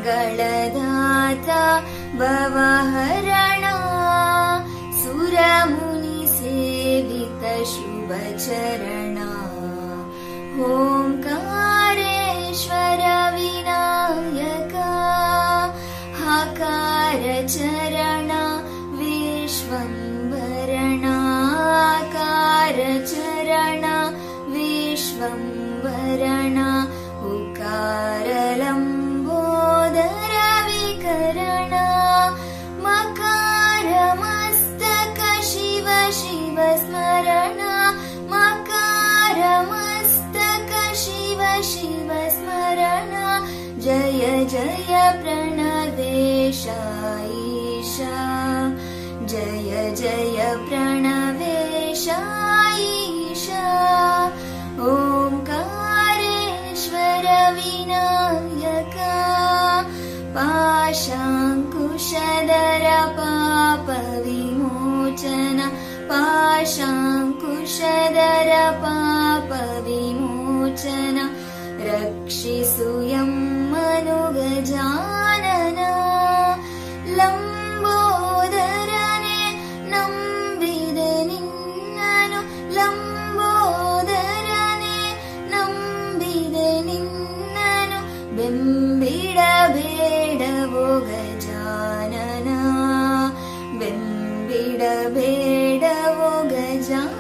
मङ्गलदाता भवहरणा सुरमुनिसेवित शुभचरणा ओंकारेश्वर विनायका हकारचरणा विश्वम्भरणा आकारचरणा विश्वम्भरणा उकारलम्बोदर विकरणा मकारमस्तक शिव शिव स्मरणा मकारमस्तक शिव शिव स्मरणा जय जय प्रणवेश ईशा जय जय प्रणवेश ईशा ओंकारेश्वर विनायका पाशाङ्कुशधर पाप विमोचन पाशाङ्कुशधर पाप विमोचन रक्षिसु यम्मनुगजानना लम्बोदरने नम्बिदे निन्ननु लम्बोदरने नम्बिदे निन्ननु बेम्बिडಬೇಡವೋ गजानना बेम्बिडಬೇಡವೋ गजानना